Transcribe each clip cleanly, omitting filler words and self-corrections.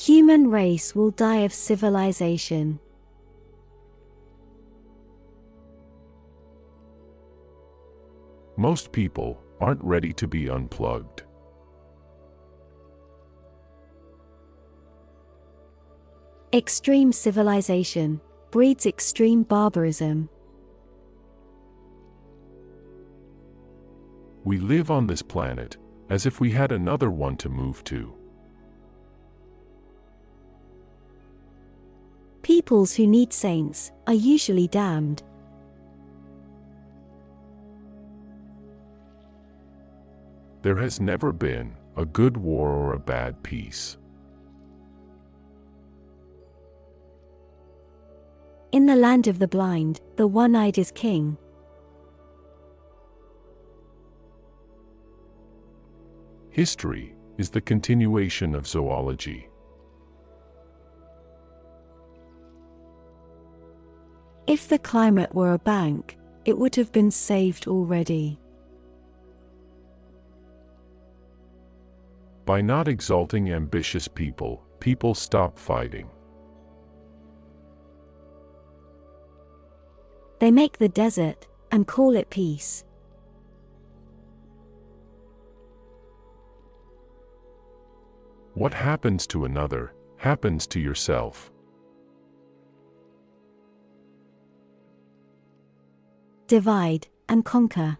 Human race will die of civilization. Most people aren't ready to be unplugged. Extreme civilization breeds extreme barbarism. We live on this planet as if we had another one to move to. Peoples who need saints are usually damned. There has never been a good war or a bad peace. In the land of the blind, the one-eyed is king. History is the continuation of zoology. If the climate were a bank, it would have been saved already. By not exalting ambitious people, people stop fighting. They make the desert and call it peace. What happens to another happens to yourself. Divide and conquer.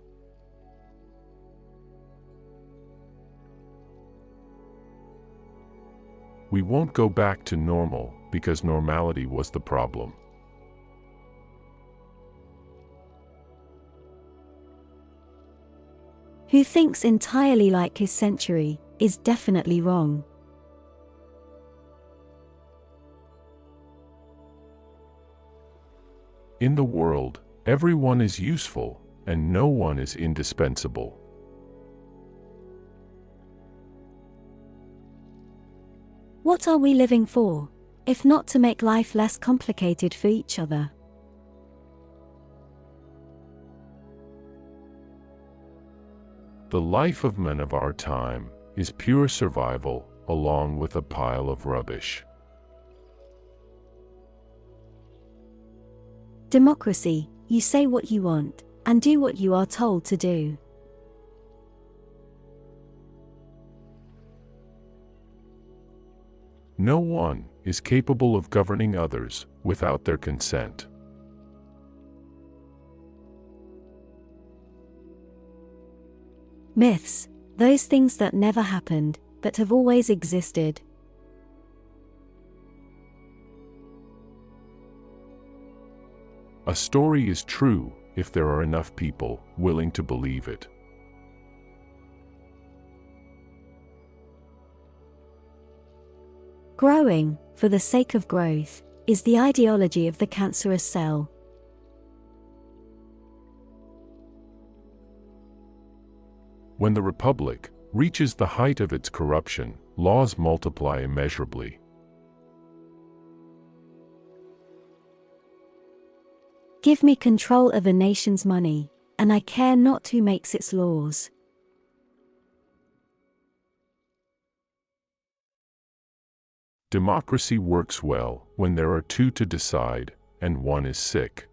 We won't go back to normal because normality was the problem. Who thinks entirely like his century is definitely wrong. In the world, everyone is useful, and no one is indispensable. What are we living for, if not to make life less complicated for each other? The life of men of our time is pure survival, along with a pile of rubbish. Democracy, you say what you want, and do what you are told to do. No one is capable of governing others without their consent. Myths, those things that never happened, but have always existed. A story is true if there are enough people willing to believe it. Growing, for the sake of growth, is the ideology of the cancerous cell. When the Republic reaches the height of its corruption, laws multiply immeasurably. Give me control of a nation's money, and I care not who makes its laws. Democracy works well when there are two to decide, and one is sick.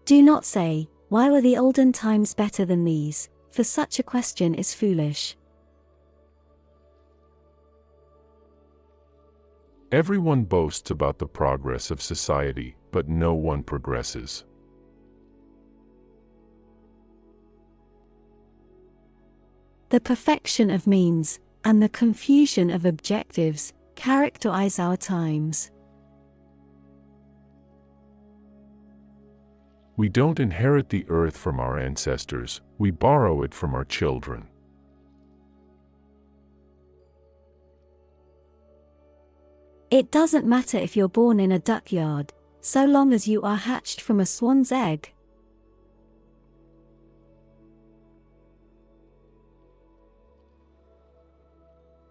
Do not say, why were the olden times better than these, for such a question is foolish. Everyone boasts about the progress of society, but no one progresses. The perfection of means, and the confusion of objectives, characterize our times. We don't inherit the earth from our ancestors, we borrow it from our children. It doesn't matter if you're born in a duck yard, so long as you are hatched from a swan's egg.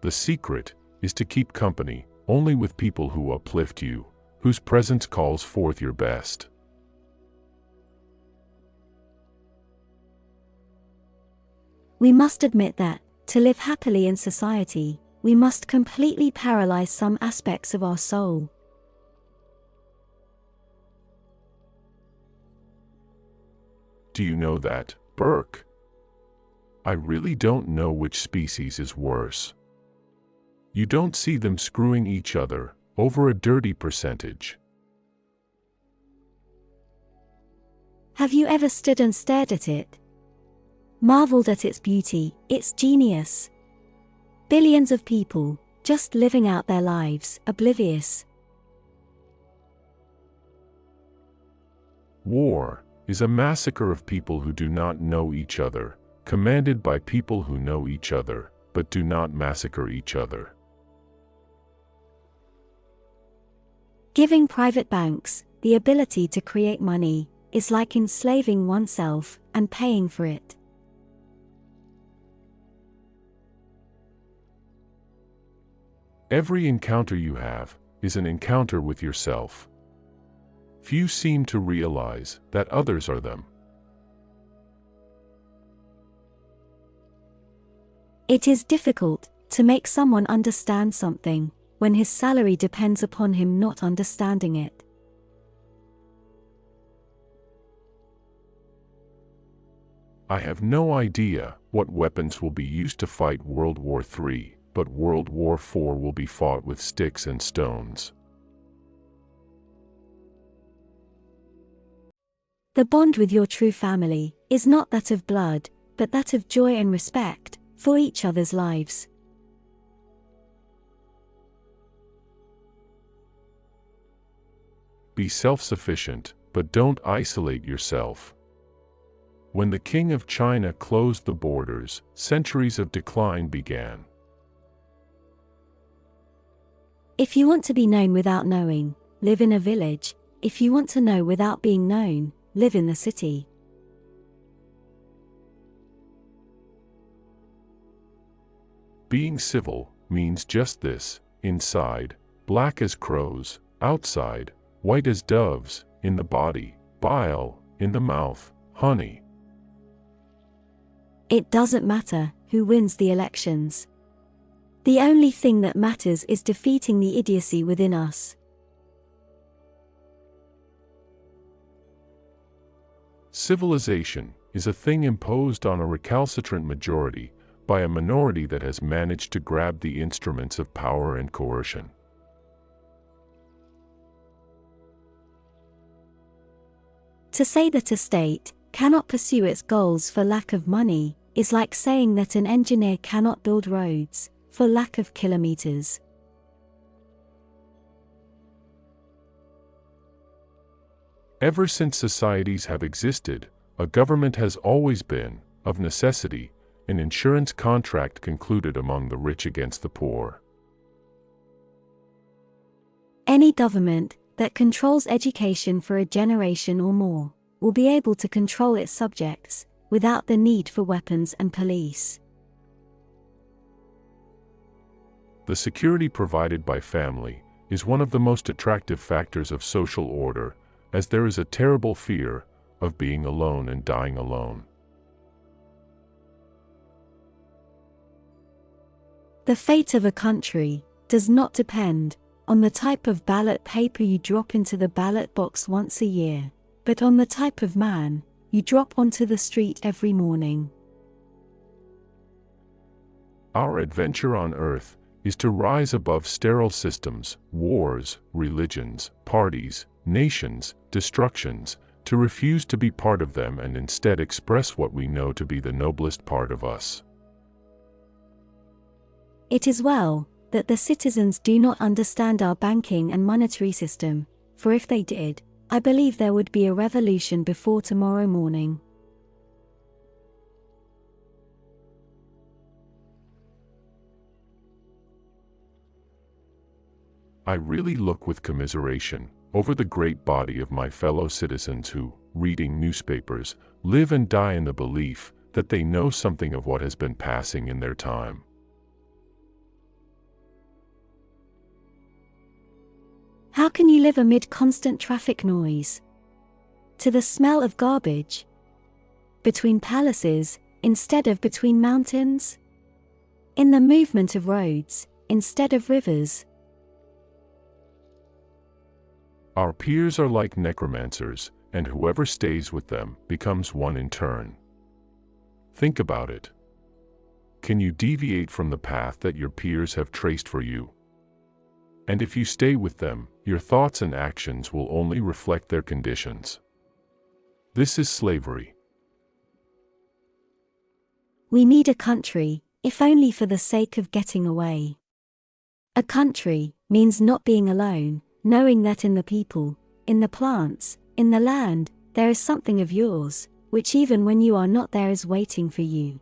The secret is to keep company only with people who uplift you, whose presence calls forth your best. We must admit that, to live happily in society, we must completely paralyze some aspects of our soul. Do you know that, Burke? I really don't know which species is worse. You don't see them screwing each other over a dirty percentage. Have you ever stood and stared at it? Marveled at its beauty, its genius? Billions of people, just living out their lives, oblivious. War is a massacre of people who do not know each other, commanded by people who know each other, but do not massacre each other. Giving private banks the ability to create money is like enslaving oneself and paying for it. Every encounter you have is an encounter with yourself. Few seem to realize that others are them. It is difficult to make someone understand something when his salary depends upon him not understanding it. I have no idea what weapons will be used to fight World War III, but World War IV will be fought with sticks and stones. The bond with your true family is not that of blood, but that of joy and respect for each other's lives. Be self-sufficient, but don't isolate yourself. When the King of China closed the borders, centuries of decline began. If you want to be known without knowing, live in a village. If you want to know without being known, live in the city. Being civil means just this: inside, black as crows; outside, white as doves; in the body, bile; in the mouth, honey. It doesn't matter who wins the elections. The only thing that matters is defeating the idiocy within us. Civilization is a thing imposed on a recalcitrant majority by a minority that has managed to grab the instruments of power and coercion. To say that a state cannot pursue its goals for lack of money is like saying that an engineer cannot build roads for lack of kilometers. Ever since societies have existed, a government has always been, of necessity, an insurance contract concluded among the rich against the poor. Any government that controls education for a generation or more will be able to control its subjects without the need for weapons and police. The security provided by family is one of the most attractive factors of social order, as there is a terrible fear of being alone and dying alone. The fate of a country does not depend on the type of ballot paper you drop into the ballot box once a year, but on the type of man you drop onto the street every morning. Our adventure on Earth is to rise above sterile systems, wars, religions, parties, nations, destructions, to refuse to be part of them and instead express what we know to be the noblest part of us. It is well that the citizens do not understand our banking and monetary system, for if they did, I believe there would be a revolution before tomorrow morning. I really look with commiseration over the great body of my fellow citizens who, reading newspapers, live and die in the belief that they know something of what has been passing in their time. How can you live amid constant traffic noise? To the smell of garbage? Between palaces, instead of between mountains? In the movement of roads, instead of rivers? Our peers are like necromancers, and whoever stays with them becomes one in turn. Think about it. Can you deviate from the path that your peers have traced for you? And if you stay with them, your thoughts and actions will only reflect their conditions. This is slavery. We need a country, if only for the sake of getting away. A country means not being alone, knowing that in the people, in the plants, in the land, there is something of yours, which even when you are not there is waiting for you.